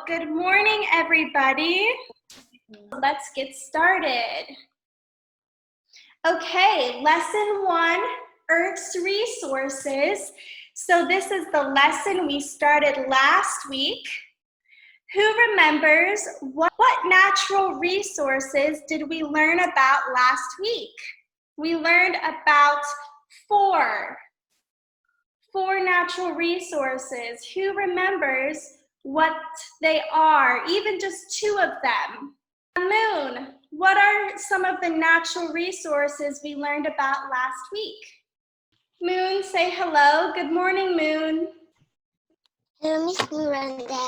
Good morning, everybody. Let's get started. Okay, lesson 1, Earth's resources. So this is the lesson we started last week. Who remembers what natural resources did we learn about last week? We learned about four natural resources. Who remembers what they are, even just 2 of them? Moon, what are some of the natural resources we learned about last week? Moon, say hello. Good morning, Moon. Hello, Miss Miranda.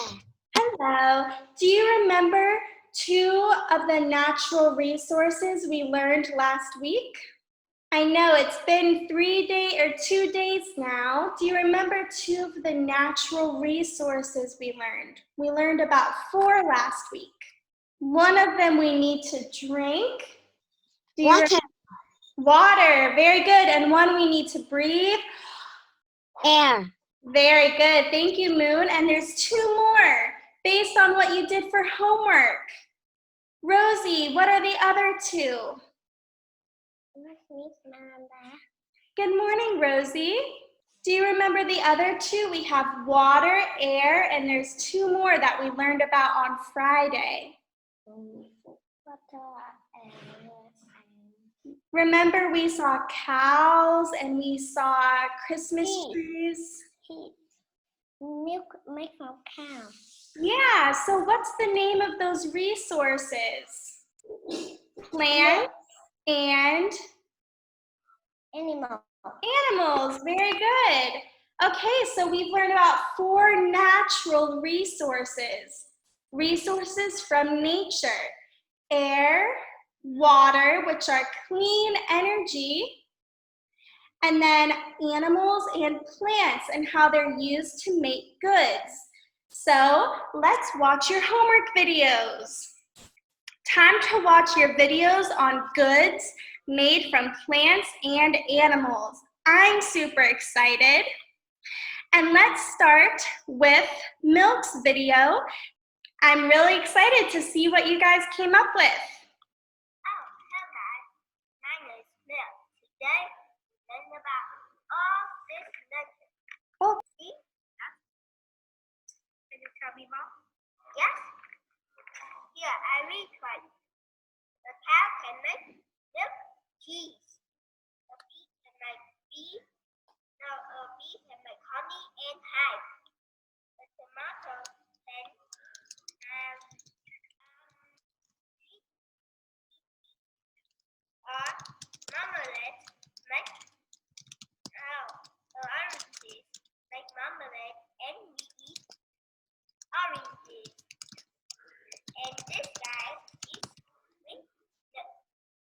Hello. Do you remember 2 of the natural resources we learned last week? I know it's been 2 days now. Do you remember 2 of the natural resources we learned? We learned about 4 last week. One of them we need to drink. Water. Water, very good. And one we need to breathe. Air. Very good, thank you, Moon. And there's 2 more based on what you did for homework. Rosie, what are the other 2? Miss Miranda. Good morning, Rosie. Do you remember the other 2? We have water, air, and there's 2 more that we learned about on Friday. Water and Remember we saw cows and we saw Christmas trees? milk made from cow. Yeah, so what's the name of those resources? Plants and animals, very good. Okay, so we've learned about 4 natural resources. Resources from nature. Air, water, which are clean energy, and then animals and plants and how they're used to make goods. So let's watch your homework videos. Time to watch your videos on goods made from plants and animals. I'm super excited. And let's start with Milk's video. I'm really excited to see what you guys came up with. Hello guys, my name is Milk. Today we learn about all this legend. Oh. See? Can you tell me more? Yes? Here, I read for you. The cow can make milk, cheese. A bee can make bees. Now a bee can make honey and hive. The tomato can or marmalade make oranges make marmalade and we eat oranges. And this guy is with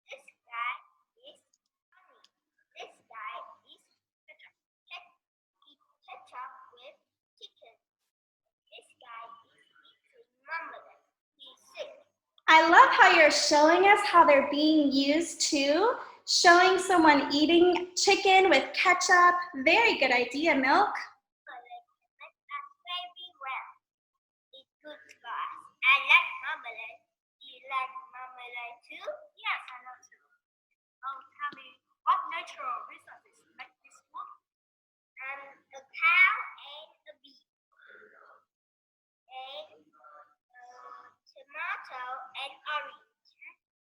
this guy is honey. This guy is ketchup with chicken. This guy is eating marmalade. He's sick. I love how you're showing us how they're being used too. Showing someone eating chicken with ketchup. Very good idea, Milk. Marmalade makes us very well. It's good for us. I like marmalade. Do you like marmalade too? Yes, I love too. Oh, tell me, what natural resources make this work? A cow and a bee. And tomato and orange.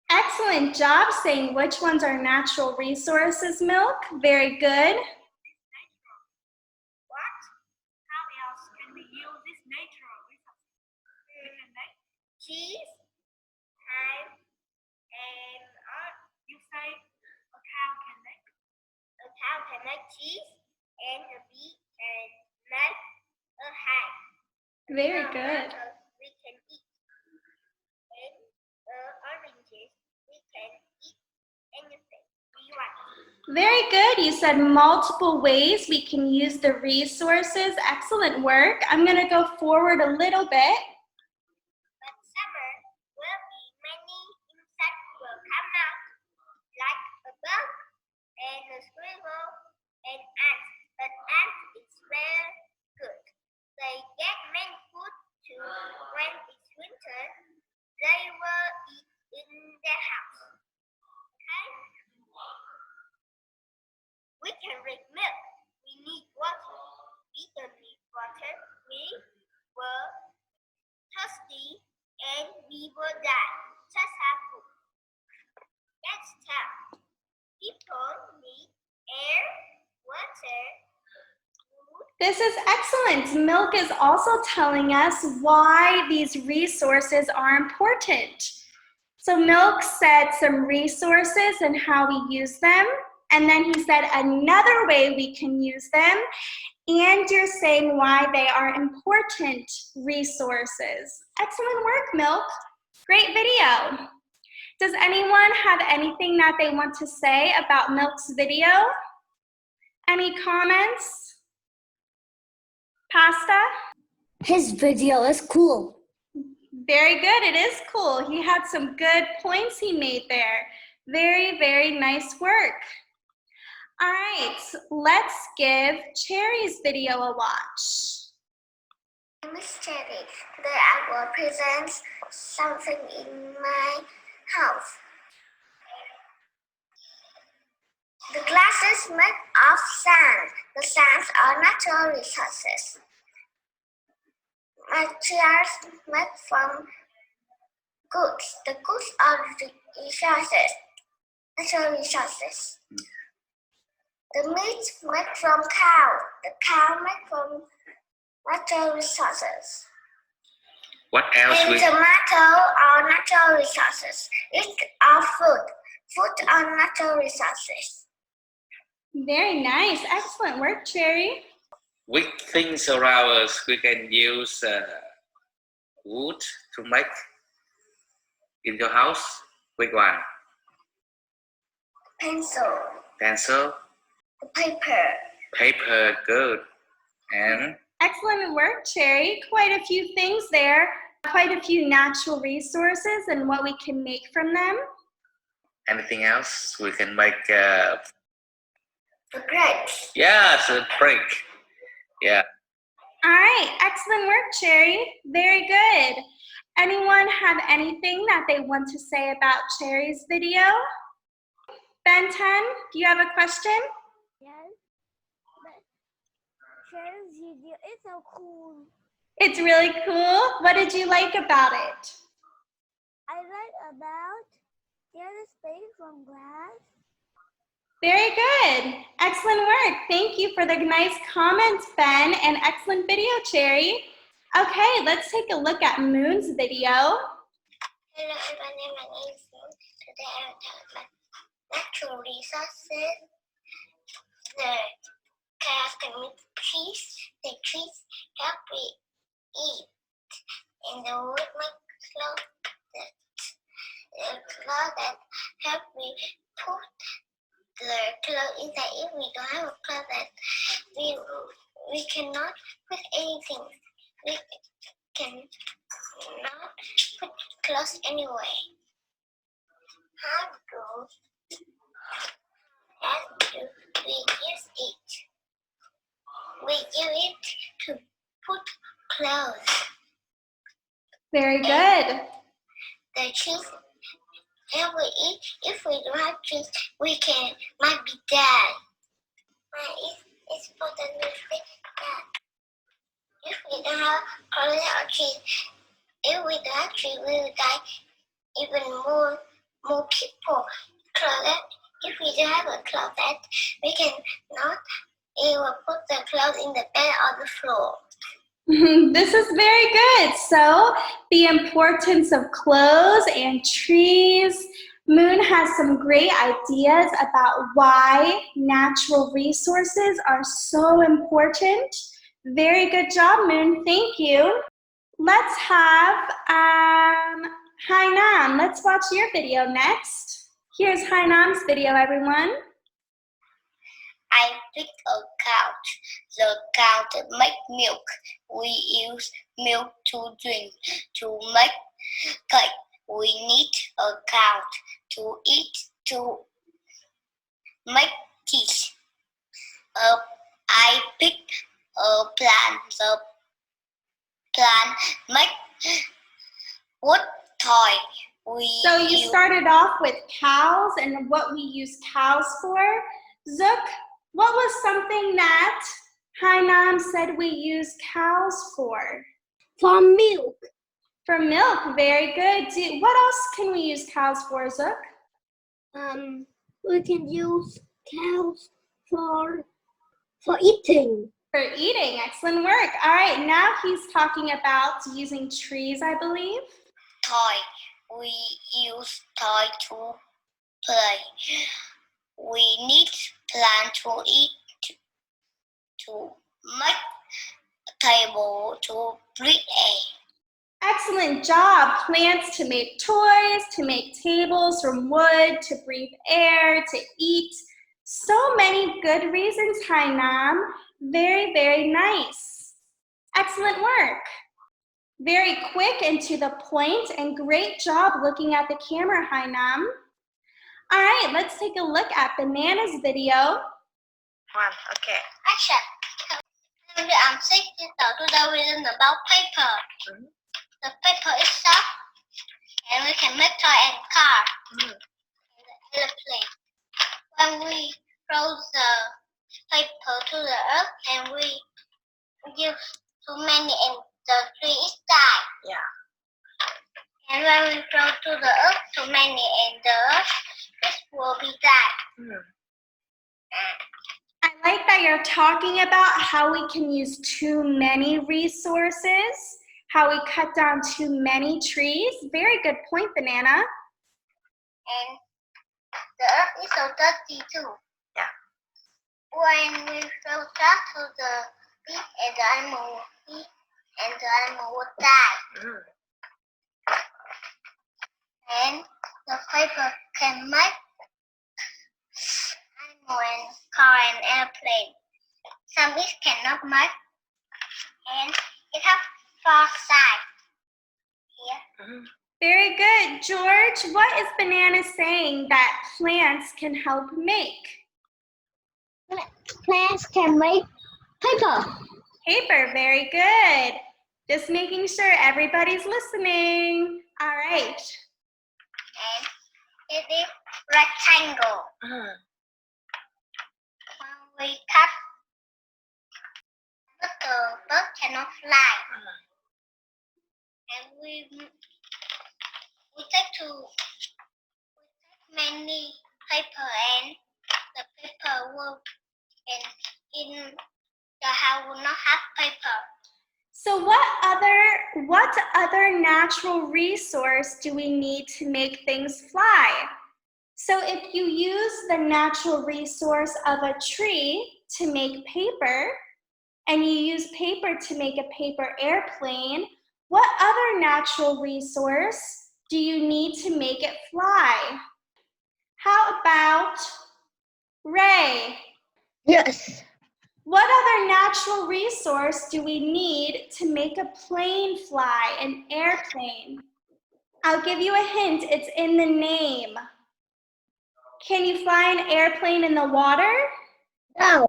Excellent job saying which ones are natural resources, Milk. Very good. What? How else can we use this natural resources? We can make cheese, hive, and you say a cow can make? A cow can make cheese, and a bee can make a hive. Very good. We can eat. And oranges, we can eat anything we want. Very good. You said multiple ways we can use the resources. Excellent work. I'm going to go forward a little bit. But summer will be many insects will come out, like a bug and a squirrel and ants. But ants is very good. They get many food to we can drink milk. We need water. We don't need water. We were thirsty and we will die. Just have food. That's tough. People need air, water, food. This is excellent. Milk is also telling us why these resources are important. So Milk said some resources and how we use them. And then he said another way we can use them. And you're saying why they are important resources. Excellent work, Milk. Great video. Does anyone have anything that they want to say about Milk's video? Any comments? Pasta? His video is cool. Very good, it is cool. He had some good points he made there. Very, very nice work. All right, let's give Cherry's video a watch. My name is Cherry. Today I will present something in my house. The glass is made of sand. The sands are natural resources. Materials made from goods. The goods are resources, natural resources. The meat made from cow. The cow made from natural resources. What else And we tomato are natural resources. It's our food. Food are natural resources. Very nice, excellent work, Cherry. with things around us we can use wood to make in your house? Which one? Pencil, Pencil, paper, paper, good. And Excellent work, Cherry. Quite a few things there. Quite a few natural resources and what we can make from them. anything else we can make? the grapes. Yes, a break. Yeah. All right, excellent work, Cherry. Very good. Anyone have anything that they want to say about Cherry's video? Ben 10, do you have a question? Yes, but Cherry's video is so cool. It's really cool. What did you like about it? I like about Cherry's made from glass. Very good. Excellent work. Thank you for the nice comments, Ben, and excellent video, Cherry. Okay, let's take a look at Moon's video. Hello everyone, my name is Moon. Today I will talk about natural resources. The cows can make cheese. The cheese help we eat. And the wood make clothes that help we put the clothes inside. If we don't have a closet, we cannot put anything. We cannot put clothes anyway. How do we use it? We use it to put clothes. Very good. The cheese help we eat. If we don't have cheese, we might be dead. It's important to say that. If we don't have closet or cheese, if we don't have cheese, we will die even more people. Closet. If we don't have a closet, we cannot even put the clothes in the bed or the floor. This is very good. So, the importance of clothes and trees. Moon has some great ideas about why natural resources are so important. Very good job, Moon. Thank you. Let's have Hainam. Let's watch your video next. Here's Hainam's video, everyone. I picked a cow. The cow to make milk. We use milk to drink. To make cake, we need a cow. To eat, to make cheese. I picked a plant. The plant make wood toy. So you started off with cows and what we use cows for. Zook, what us something that Hainam said we use cows for? For milk. For milk, very good. What else can we use cows for, Zook? We can use cows for eating. For eating, excellent work. All right, now he's talking about using trees, I believe. Toy. We use toy to play. We need plant to eat, to make a table to breathe air. Excellent job. Plants to make toys, to make tables from wood, to breathe air, to eat. So many good reasons, Hainam. Very, very nice. Excellent work. Very quick and to the point, and great job looking at the camera, Hainam. All right, let's take a look at Banana's video. Okay. Action. I'm sick. Today we learn about paper. The paper is soft, and we can make toy and car. And the airplane. When we throw the paper to the earth, and we give too many, and the tree is die. Yeah. And when we throw to the earth too many, and the earth will be die. I like that you're talking about how we can use too many resources, how we cut down too many trees. Very good point, Banana. And the earth is so dirty too. Yeah. When we throw trash to the pit, and the animal will eat, and the animal will die. And the paper can make animal and car and airplane. Some it cannot make, and it has four sides. Here. Very good. George, what is Banana saying that plants can help make? Plants can make paper. Paper, very good. Just making sure everybody's listening. All right. And it is rectangle. When we cut, but the bird cannot fly. And we take many paper, and the paper will, and in the house will not have paper. So what other natural resource do we need to make things fly? So if you use the natural resource of a tree to make paper, and you use paper to make a paper airplane, what other natural resource do you need to make it fly? How about Ray? Yes. What other natural resource do we need to make a plane fly, an airplane? I'll give you a hint, it's in the name. Can you fly an airplane in the water? No.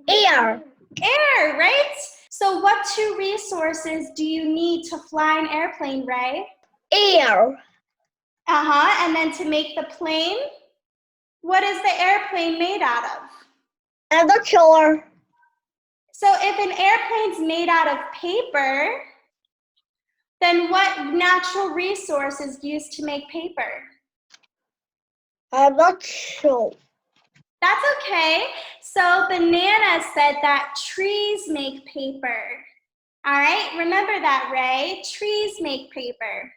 Air. Air, right? So what two resources do you need to fly an airplane, Ray? Air. And then to make the plane? What is the airplane made out of? I'm not sure. So if an airplane's made out of paper, then what natural resource is used to make paper? I'm not sure. That's okay. So Banana said that trees make paper. All right, remember that, Ray. Trees make paper.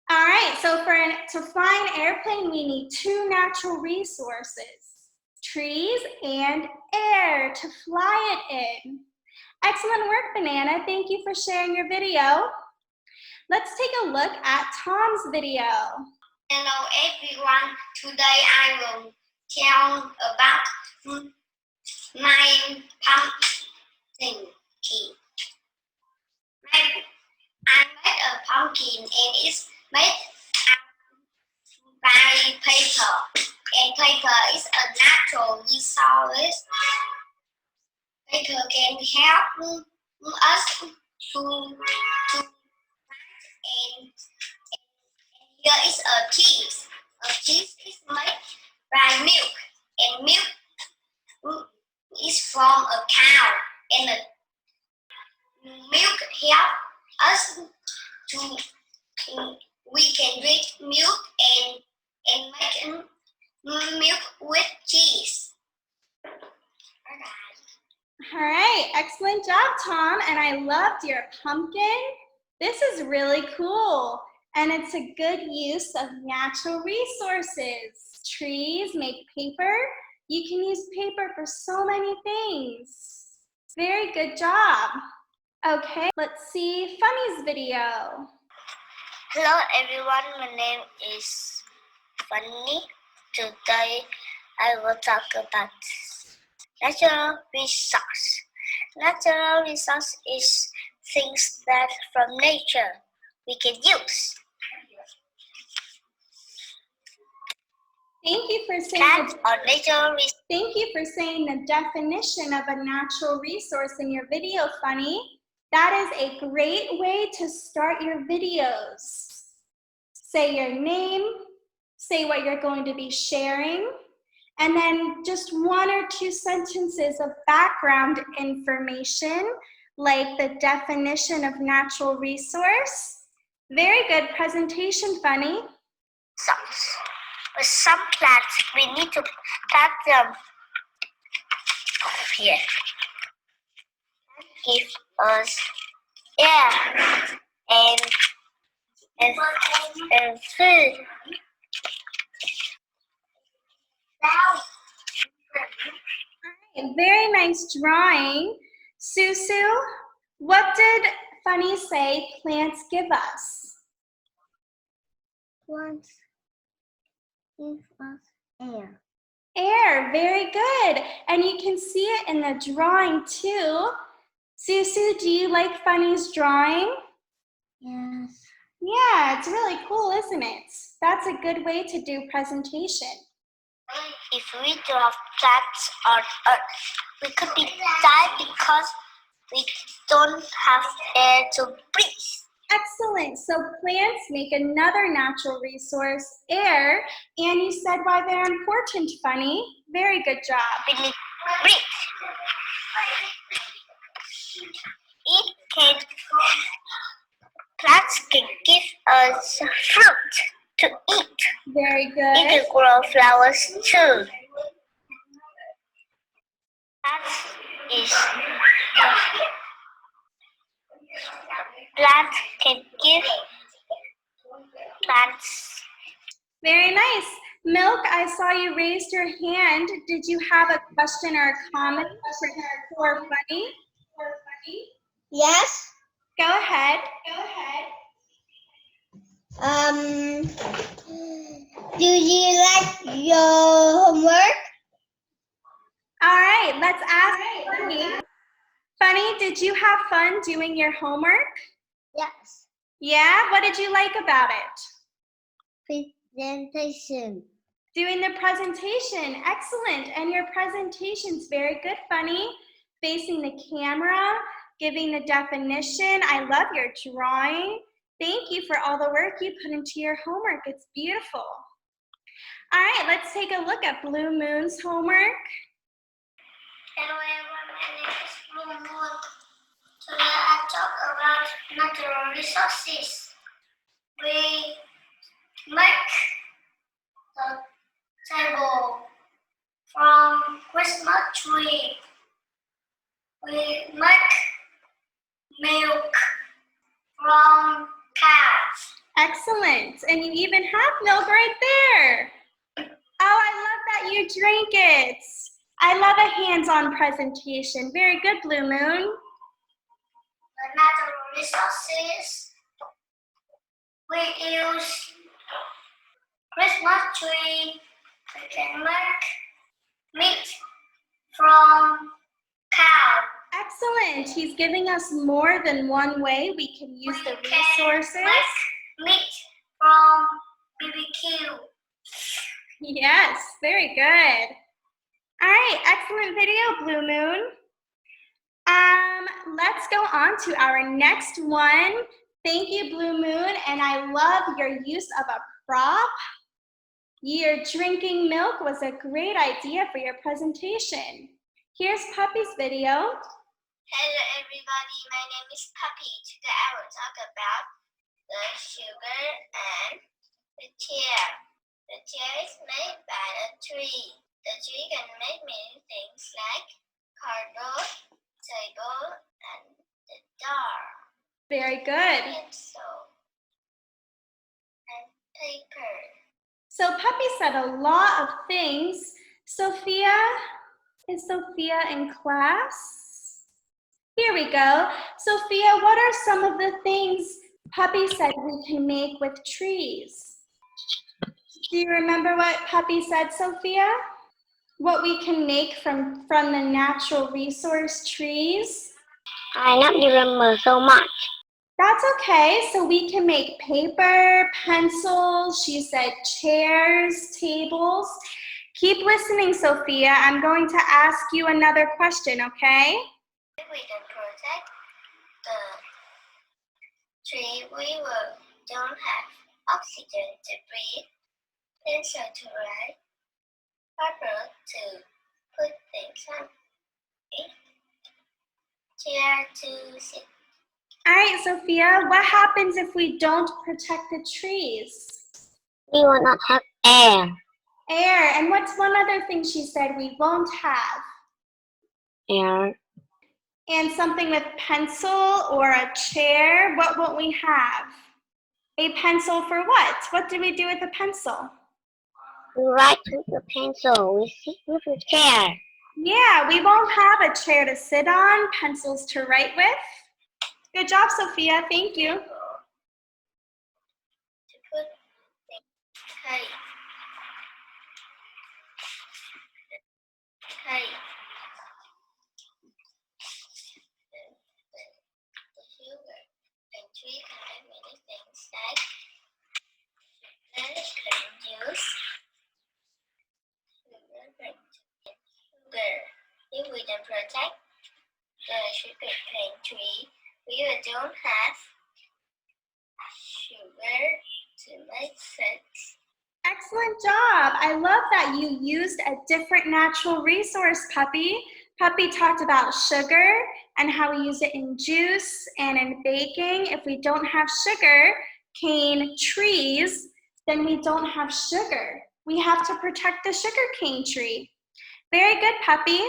All right, so to fly an airplane, we need two natural resources, trees and air to fly it in. Excellent work, Banana. Thank you for sharing your video. Let's take a look at Tom's video. Hello everyone. Today I will tell about my pumpkin. I made a pumpkin, and it's made by paper. And paper is a natural resource. Paper can help us to and here is a cheese. A cheese is made by milk, and milk is from a cow, and the milk helps us to we can drink milk and make milk with cheese. All right, excellent job, Tom. And I loved your pumpkin. This is really cool. And it's a good use of natural resources. Trees make paper. You can use paper for so many things. Very good job. Okay, let's see Funny's video. Hello everyone, my name is Funny. Today I will talk about natural resource. Natural resource is things that from nature we can use. Thank you for saying Plants or natural resource. Thank you for saying the definition of a natural resource in your video, Funny. That is a great way to start your videos. Say your name, say what you're going to be sharing, and then just 1 or 2 sentences of background information, like the definition of natural resource. Very good presentation, Funny. With some plants, we need to plant them here. Give us air and food. Very nice drawing. Susu, what did Funny say plants give us? Plants give us air. Air, very good. And you can see it in the drawing too. Susu, do you like Funny's drawing? Yes. Yeah, it's really cool, isn't it? That's a good way to do presentation. If we drop plants on Earth, we could be die because we don't have air to breathe. Excellent. So plants make another natural resource, air, and you said why they're important, Funny. Very good job. We need breathe. Plants can give us fruit to eat. Very It good. can grow flowers too. Plant can give plants. Very nice. Milk, I saw you raised your hand. Did you have a question or a comment for Funny? Yes. Go ahead. Do you like your homework? All right, let's ask Funny. Funny, did you have fun doing your homework? Yes. Yeah? What did you like about it? Presentation. Doing the presentation. Excellent. And your presentation's very good, Funny. Facing the camera, giving the definition. I love your drawing. Thank you for all the work you put into your homework. It's beautiful. All right, let's take a look at Blue Moon's homework. Hello everyone, my name is Blue Moon. Today I talk about natural resources. We make the table from Christmas tree. We make milk from cows. Excellent. And you even have milk right there. Oh, I love that you drank it. I love a hands-on presentation. Very good, Blue Moon. The natural resources we use Christmas tree. We can make meat from cow. Excellent. He's giving us more than one way we can use the resources. Make meat from BBQ. Yes, very good. All right, excellent video, Blue Moon. Let's go on to our next one. Thank you, Blue Moon, and I love your use of a prop. Your drinking milk was a great idea for your presentation. Here's Puppy's video. Hello everybody, my name is Puppy. Today I will talk about the sugar and the chair. The chair is made by a tree. The tree can make many things like cardboard, table, and the door, Very good. pencil, and paper. So Puppy said a lot of things. Sophia, is Sophia in class? Here we go. Sophia, what are some of the things Puppy said we can make with trees? Do you remember what Puppy said, Sophia? What we can make from the natural resource trees? I not remember so much. That's okay. So we can make paper, pencils, she said chairs, tables. Keep listening, Sophia. I'm going to ask you another question, okay? If we can protect the tree, we don't have oxygen to breathe, pencil to write, paper to put things on, chair to sit. All right, Sophia, what happens if we don't protect the trees? We will not have air. Air. And what's one other thing she said we won't have? Air. And something with pencil or a chair, what won't we have? A pencil for what? What do we do with a pencil? We write with the pencil. We sit with the chair. Yeah, we won't have a chair to sit on, pencils to write with. Good job, Sophia. Thank you. To put things. Hey. The sugar and tree can make many things like juice, sugar. If we don't protect the sugar cane tree, we don't have sugar to make sense. Excellent job. I love that you used a different natural resource, Puppy. Puppy talked about sugar and how we use it in juice and in baking. If we don't have sugar cane trees, then we don't have sugar. We have to protect the sugar cane tree. Very good, Puppy.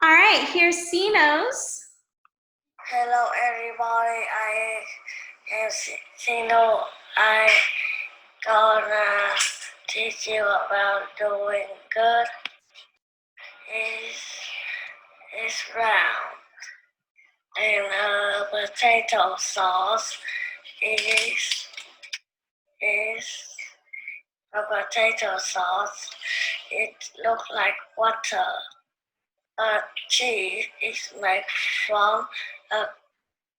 All right, here's Sino's. Hello everybody, I am Sino. I gonna teach you about doing good. It's round, and potato sauce is a potato sauce. It looks like water. Cheese is made from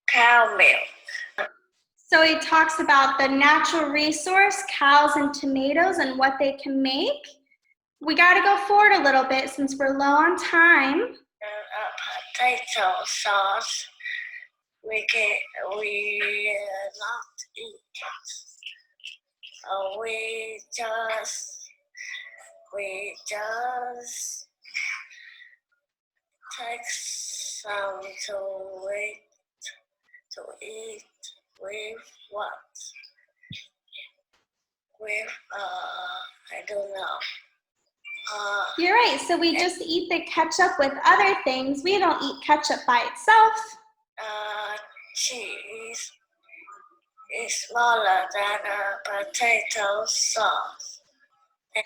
cow milk. So he talks about the natural resource, cows and tomatoes, and what they can make. We got to go forward a little bit since we're low on time. A potato sauce, we not eat it. We just take some to eat with what? With I don't know. You're right. So we just eat the ketchup with other things. We don't eat ketchup by itself. Cheese is smaller than a potato sauce.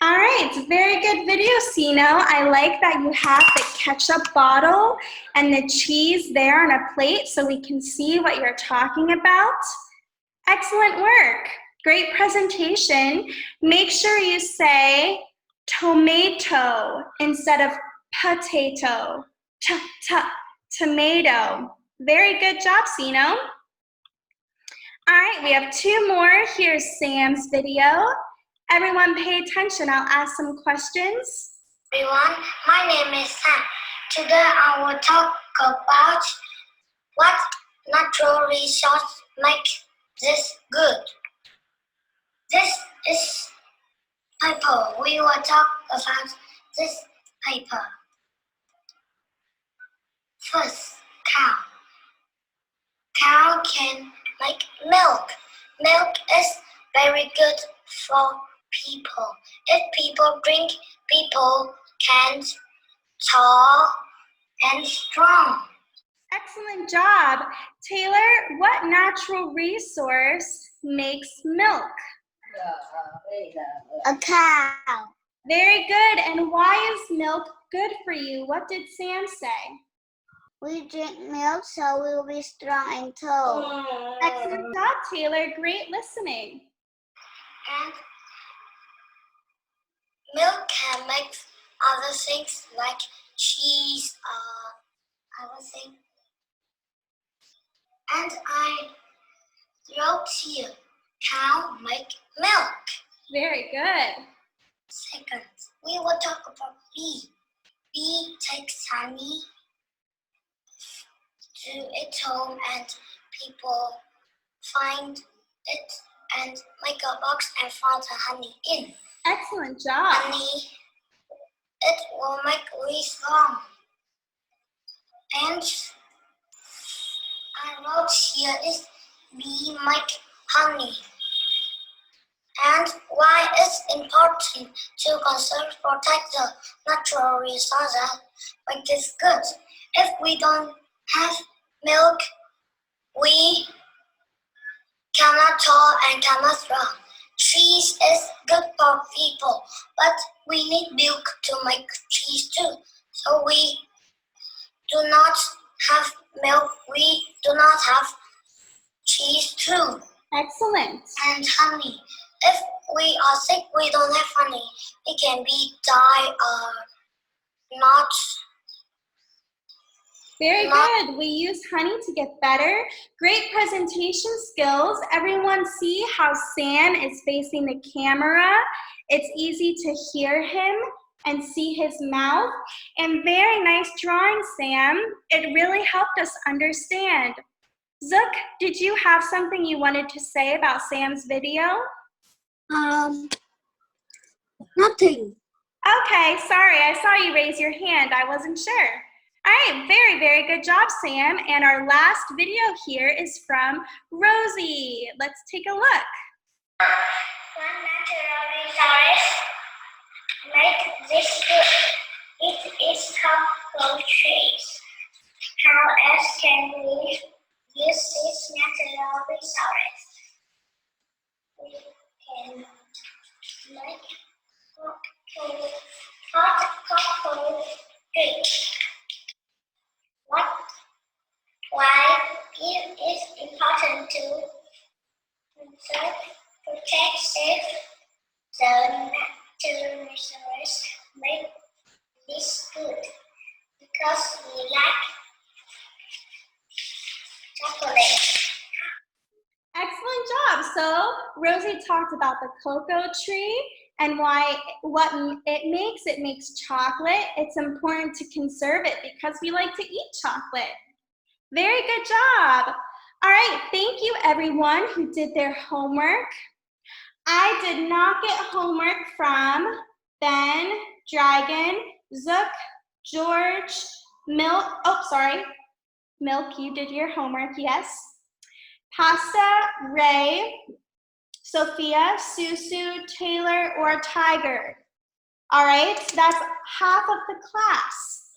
All right, very good video, Sino. I like that you have the ketchup bottle and the cheese there on a plate so we can see what you're talking about. Excellent work. Great presentation. Make sure you say tomato instead of potato. Tomato. Very good job, Sino. All right, we have two more. Here's Sam's video. Everyone pay attention. I'll ask some questions. Everyone, my name is Sam. Today I will talk about what natural resource make this good. This is paper. We will talk about this paper. First, cow. Cow can make milk. Milk is very good for people. If people drink, people can tall and strong. Excellent job. Taylor, what natural resource makes milk? A cow. Very good. And why is milk good for you? What did Sam say? We drink milk so we will be strong and tall. Excellent job, Taylor. Great listening. And milk can make other things like cheese, other things. And I wrote here, cow make milk. Very good. Second, we will talk about bee. Bee takes honey to its home and people find it and make a box and find the honey in. Excellent job. Honey, it will make we strong. And I wrote here is bee make honey. And why it's important to conserve, protect the natural resources make this good. If we don't have milk, we cannot talk and cannot strong. Cheese is good for people, but we need milk to make cheese too. So we do not have milk, we do not have cheese too. Excellent. And honey. If we are sick, we don't have honey. It can be die or not. Very good. We use honey to get better. Great presentation skills. Everyone see how Sam is facing the camera. It's easy to hear him and see his mouth. And very nice drawing, Sam. It really helped us understand. Zook, did you have something you wanted to say about Sam's video? Nothing. Okay, sorry, I saw you raise your hand. I wasn't sure. All right, very, very good job, Sam. And our last video here is from Rosie. Let's take a look. One natural resource make this good. It is cocoa trees. How else can we use this natural resource? We can make hot cocoa trees. Why it is important to conserve, protect, save the natural resource make this good because we like chocolate. Excellent job. So Rosie talked about the cocoa tree and what it makes chocolate. It's important to conserve it because we like to eat chocolate. Very good job. All right, thank you everyone who did their homework. I did not get homework from Ben, Dragon, Zook, George, Milk. Oh, sorry. Milk, you did your homework, yes. Pasta, Ray, Sophia, Susu, Taylor, or Tiger. All right, so that's half of the class.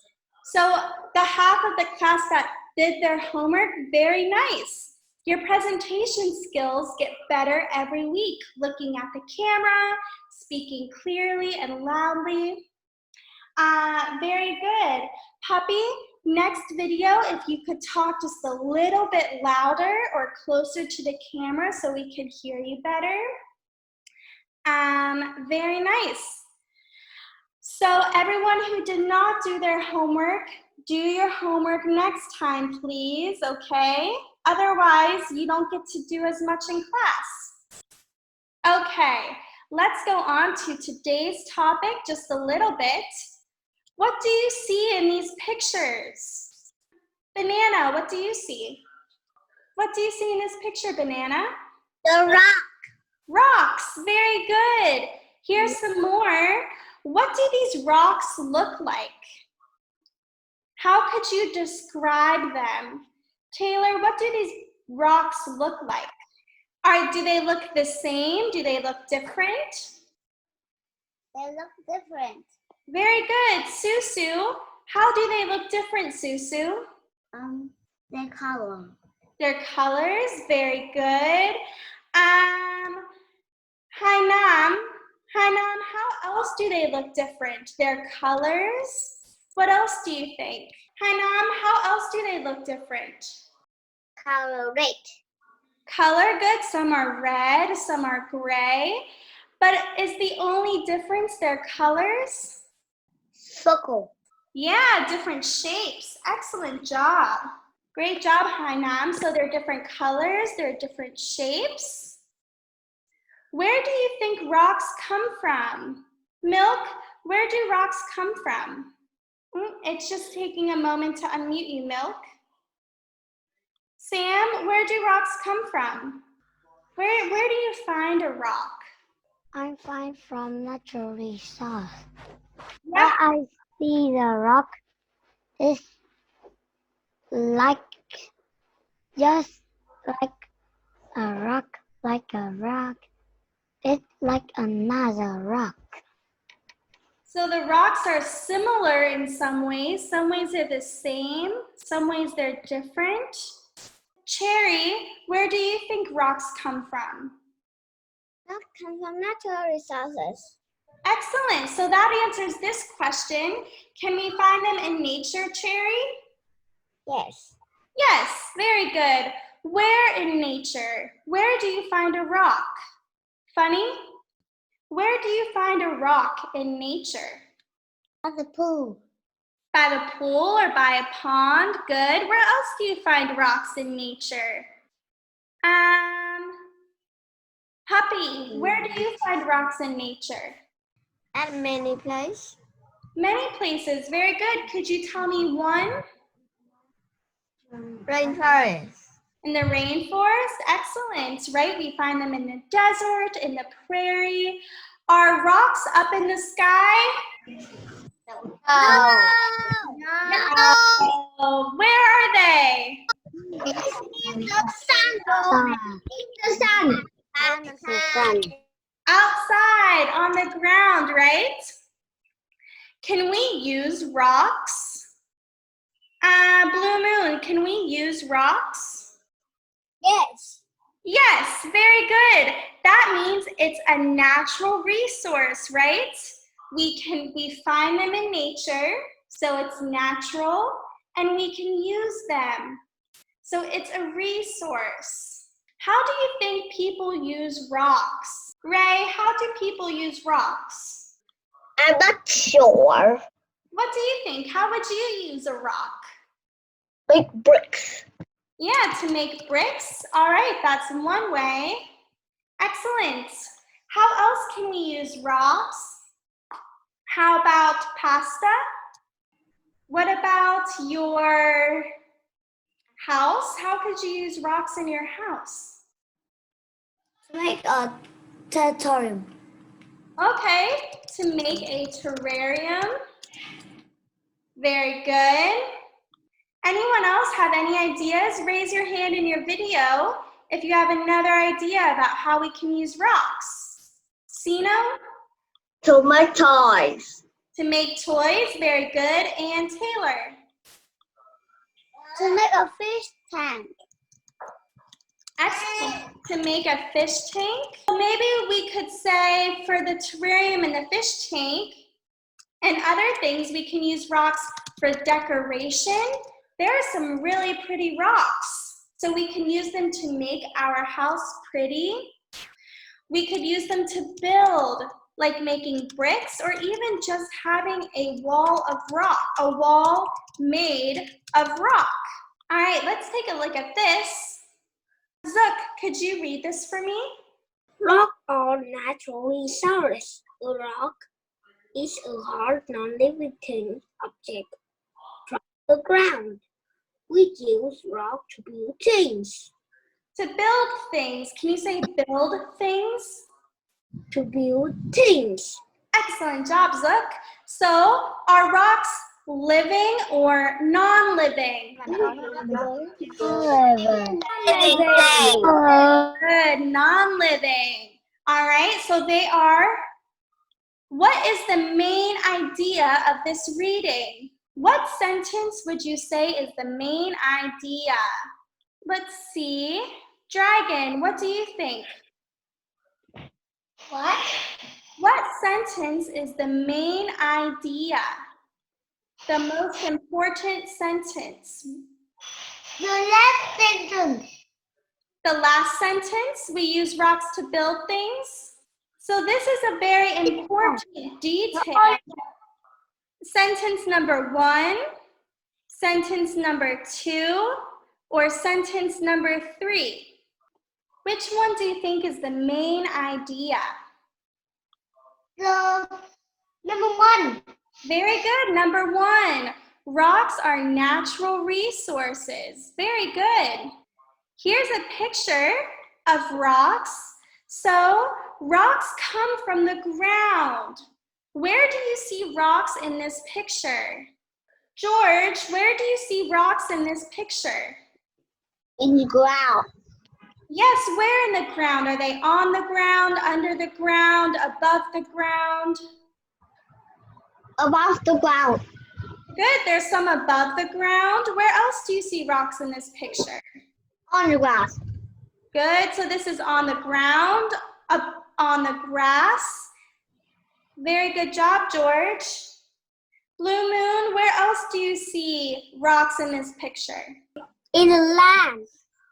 So the half of the class that did their homework, very nice. Your presentation skills get better every week, looking at the camera, speaking clearly and loudly. Very good. Puppy, next video, if you could talk just a little bit louder or closer to the camera so we could hear you better. Very nice. So everyone who did not do their homework, do your homework next time, please, okay? Otherwise, you don't get to do as much in class. Okay, let's go on to today's topic just a little bit. What do you see in these pictures? Banana, what do you see? What do you see in this picture, Banana? The rock. Rocks, very good. Here's some more. What do these rocks look like? How could you describe them? Taylor, what do these rocks look like? Do they look the same? Do they look different? They look different. Very good. Susu, how do they look different, Susu? Their color. Their colors, very good. Hainam, how else do they look different? Their colors? What else do you think? Hainam, how else do they look different? Color red. Color, good. Some are red, some are gray. But is the only difference their colors? Circle. Yeah, different shapes. Excellent job. Great job, Hainam. So they're different colors, they're different shapes. Where do you think rocks come from? Milk, where do rocks come from? It's just taking a moment to unmute you, Milk. Sam, where do rocks come from? Where do you find a rock? I find from natural resource. Yeah. I see the rock is like just like a rock, It's like another rock. So the rocks are similar in some ways they're the same, some ways they're different. Cherry, where do you think rocks come from? Rocks come from natural resources. Excellent, so that answers this question. Can we find them in nature, Cherry? Yes. Yes, very good. Where in nature? Where do you find a rock? Funny? Where do you find a rock in nature? At the pool. By the pool or by a pond? Good. Where else do you find rocks in nature? Puppy, where do you find rocks in nature? At many places. Many places. Very good. Could you tell me one? Rainforest. In the rainforest? Excellent, right? We find them in the desert, in the prairie. Are rocks up in the sky? No. Oh, where are they? In the sun. In the sun. Outside, on the ground, right? Can we use rocks? Blue Moon, can we use rocks? Yes. Yes, very good. That means it's a natural resource, right? We find them in nature, so it's natural, and we can use them. So it's a resource. How do you think people use rocks? Ray, how do people use rocks? I'm not sure. What do you think? How would you use a rock? Like bricks. Yeah, to make bricks. All right, that's one way. Excellent. How else can we use rocks? How about pasta? What about your house? How could you use rocks in your house? Make a terrarium. Okay, to make a terrarium. Very good. Anyone else have any ideas? Raise your hand in your video if you have another idea about how we can use rocks. Sino? To make toys. To make toys, very good. And Taylor? To make a fish tank. Excellent. To make a fish tank. Maybe we could say for the terrarium and the fish tank and other things, we can use rocks for decoration. There are some really pretty rocks. So we can use them to make our house pretty. We could use them to build, like making bricks, or even just having a wall of rock, a wall made of rock. All right, let's take a look at this. Zook, could you read this for me? Rock are natural resources. A rock is a hard, non-living object from the ground. We use rock to build things. To build things. Can you say build things? To build things. Excellent job, Zook. So are rocks living or non-living? Good, non-living. All right, so they are, what is the main idea of this reading? What sentence would you say is the main idea? Let's see. Dragon, what do you think? What sentence is the main idea? The most important sentence? The last sentence. The last sentence, we use rocks to build things. So this is a very important detail. Sentence number 1, sentence number 2, or sentence number 3. Which one do you think is the main idea? The number 1. Very good, number 1. Rocks are natural resources. Very good. Here's a picture of rocks. So rocks come from the ground. Where do you see rocks in this picture? George, where do you see rocks in this picture? In the ground. Yes, where in the ground? Are they on the ground, under the ground, above the ground? Above the ground. Good, there's some above the ground. Where else do you see rocks in this picture? On the grass. Good, so this is on the ground, up on the grass. Very good job, George. Blue Moon, where else do you see rocks in this picture? In the land.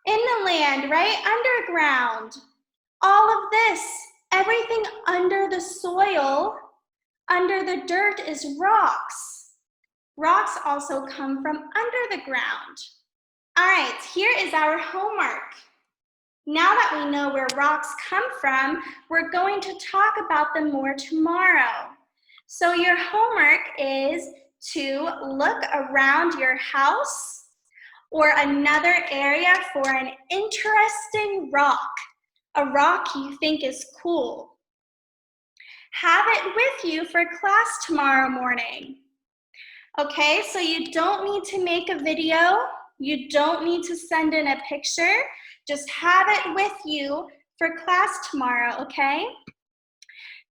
In the land, right? Underground. All of this, everything under the soil, under the dirt is rocks. Rocks also come from under the ground. All right, here is our homework. Now that we know where rocks come from, we're going to talk about them more tomorrow. So your homework is to look around your house or another area for an interesting rock, a rock you think is cool. Have it with you for class tomorrow morning. Okay, so you don't need to make a video. You don't need to send in a picture. Just have it with you for class tomorrow, okay?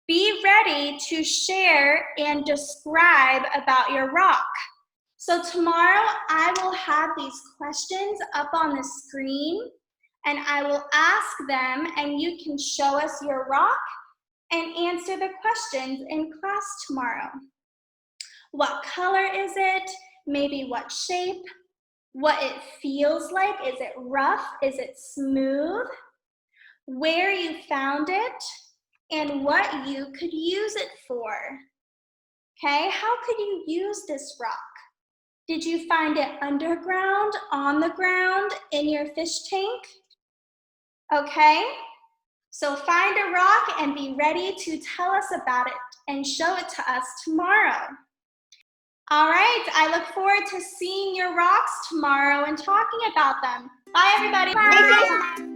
Be ready to share and describe about your rock. So tomorrow I will have these questions up on the screen and I will ask them and you can show us your rock and answer the questions in class tomorrow. What color is it? Maybe what shape? What it feels like? Is it rough? Is it smooth? Where you found it? And what you could use it for. Okay, how could you use this rock? Did you find it underground, on the ground, in your fish tank? Okay, so find a rock and be ready to tell us about it and show it to us tomorrow. All right, I look forward to seeing your rocks tomorrow and talking about them. Bye, everybody. Bye.